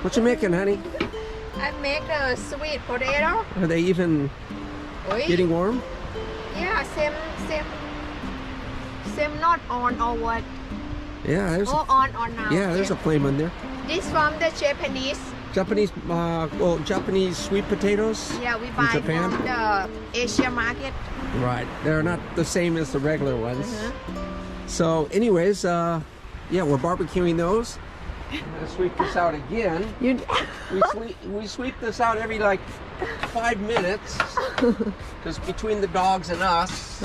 What you making, honey? I make a sweet potato. Are they even getting warm? Yeah, same not on or what? Yeah, there's on now. yeah, there's a flame on there. This from the Japanese. Japanese sweet potatoes. Yeah, we buy Japan? from the Asia market. Right, they're not the same as the regular ones. So, anyways, yeah, we're barbecuing those. I'm gonna sweep this out again. We sweep this out every like 5 minutes because between the dogs and us,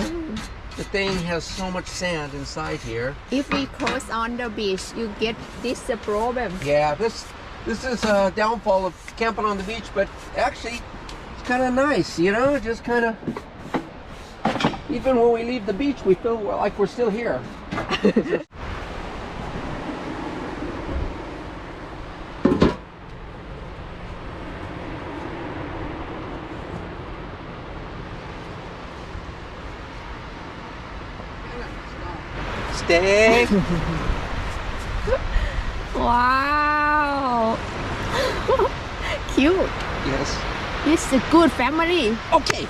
the thing has so much sand inside here. If we cross on the beach, you get this problem. Yeah, this is a downfall of camping on the beach, but actually it's kind of nice, you know, just kind of, even when we leave the beach, we feel like we're still here. Steak. Wow. Cute. Yes. It's a good family. Okay.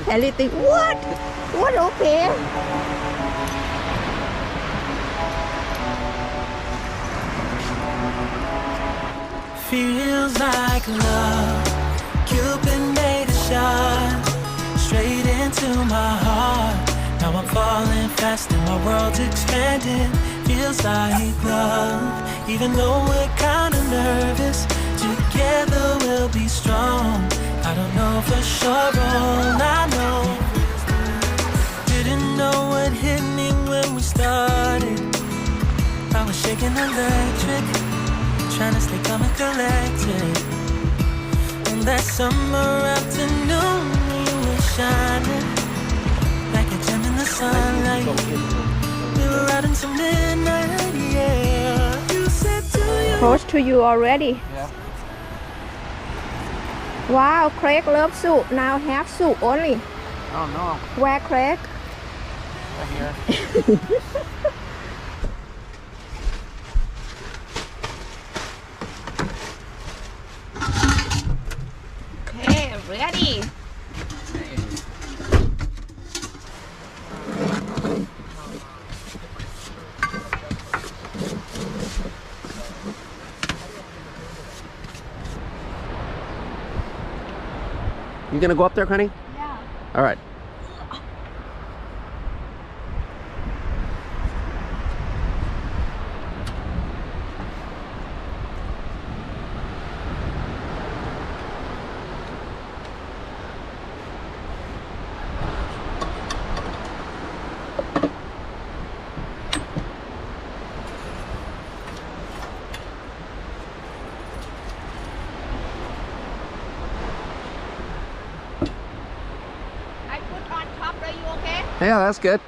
Ellie think, what? What okay? Feels like love. Cupid made a shot straight into my heart. Now I'm falling fast and my world's expanding. Feels like love. Even though we're kinda nervous, together we'll be strong. I don't know for sure, all I know. Didn't know what hit me when we started. I was shaking electric, trying to stay calm and collected. And that summer afternoon, you were shining like a gem in the sunlight. We were out until midnight, yeah. You said to you. Close to you already. Yeah. Wow, Craig loves soup. Now have soup only. Oh no. Where Craig? Right here. Okay, ready. You gonna go up there, honey? Yeah. All right. Yeah, that's good.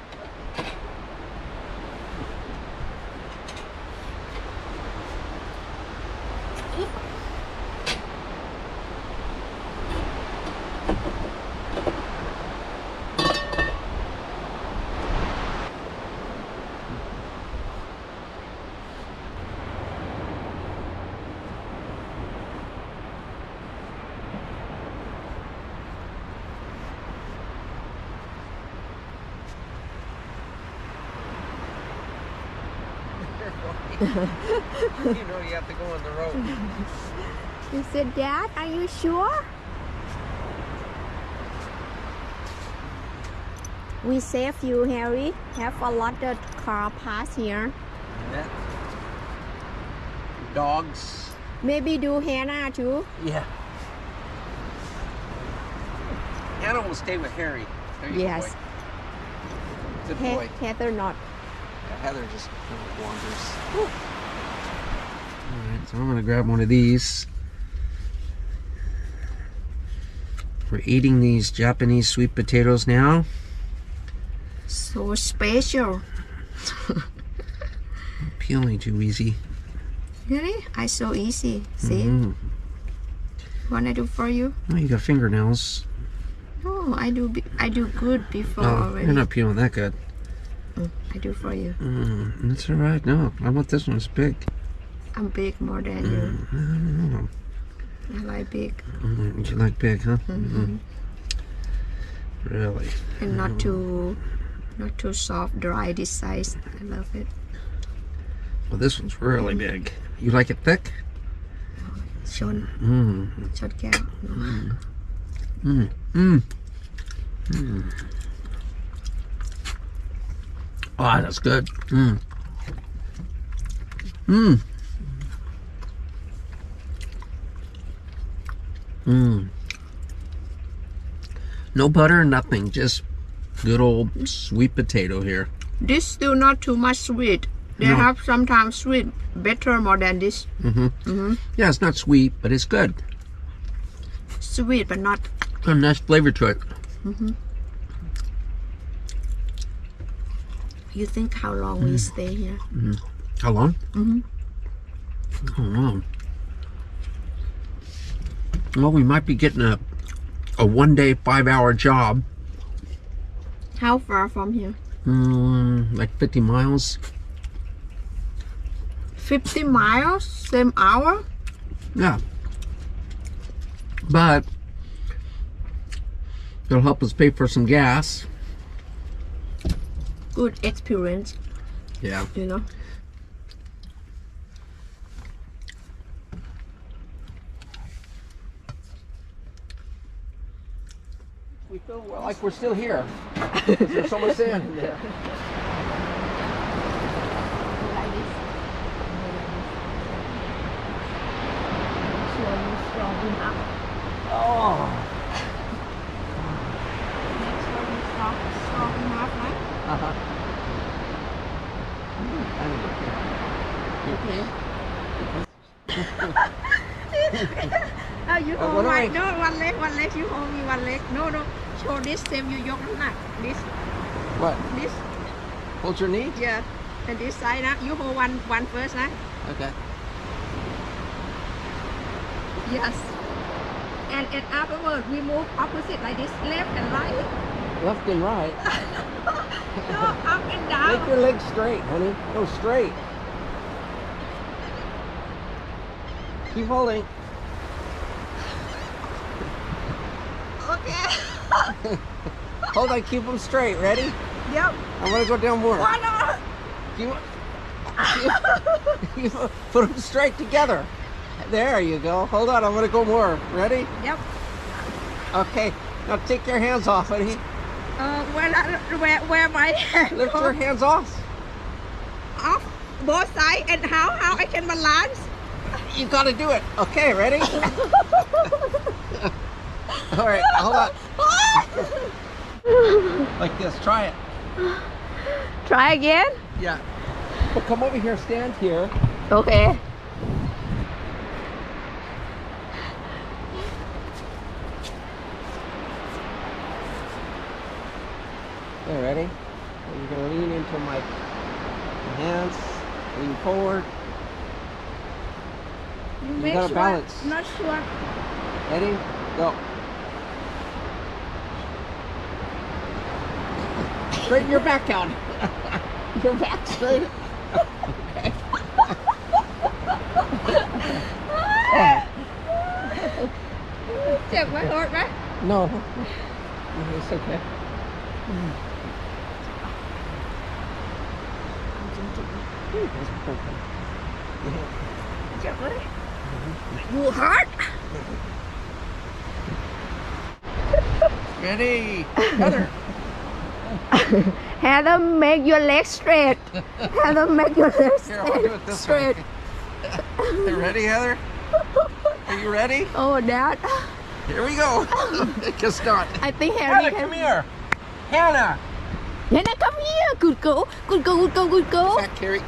You know you have to go on the road. You said, Dad, are you sure? We save you, Harry. Have a lot of car pass here. Yeah. Dogs. Maybe do Hannah too. Yeah. Hannah will stay with Harry. Yes. Boy. Good boy. Heather not. Yeah, Heather just wanders. Alright, so I'm going to grab one of these. We're eating these Japanese sweet potatoes now. So special. Peeling too easy. Really? I so easy. See? What I do for you? Oh, you got fingernails. No, I do good before already. You're not peeling that good. I do for you. That's all right. No, I want this one. It's big. I'm big more than you. I don't know. I like big. You like big, huh? Really? And not too soft, dry this size. I love it. Well, this one's really big. You like it thick? Short cow. Oh, that's good. No butter, nothing. Just good old sweet potato here. This still not too much sweet. They have sometimes sweet better more than this. Yeah, it's not sweet, but it's good. Sweet, but not. Got a nice flavor to it. You think how long we stay here? How long? Oh, wow. Well, we might be getting a 1-day, 5-hour job. How far from here? Like 50 miles. 50 miles? Same hour? Yeah. But it'll help us pay for some gas. Good experience, Yeah. you know. We feel like we're still here. There's so much sand in there. Like this. Strong enough. Oh. Next one is strong enough, right? Okay. You hold my, no, one leg, you hold me one leg. No, show this, same you yoke like this. What? This, Hold your knee? yeah. And this side, now you hold one first, right? Okay. Yes. And afterward, we move opposite like this, left and right. Left and right. No, up and down. Make your legs straight, honey. Go straight. Keep holding. Okay. Hold on, keep them straight. Ready? Yep. I'm gonna go down more. One more. You put them straight together. There you go. Hold on, I'm gonna go more. Ready? Yep. Okay. Now take your hands off, honey. Where my hand Lift your hands off. off both sides, and how I can balance? You gotta do it. Okay, ready? All right, hold on. Like this. Try it. Try again. Yeah. Well, come over here. Stand here. Okay. Okay, ready? And you're gonna lean into my hands. Lean forward. You gotta sure, balance. Not sure. Ready? Go. Straighten your back out. Your back straight. Okay. Jet quá hurt right? No. It's okay. That's perfect. Jet quá. You hurt? Ready? Heather. Heather, make your legs straight. Heather, make your legs Here, I'll do it this straight. way. You ready, Heather? Are you ready? Oh, Dad. Here we go. Guess not. I think Harry Hannah, come here. Hannah. Hannah, come here. Good girl. Good girl, good girl, good girl. Back, Carrie.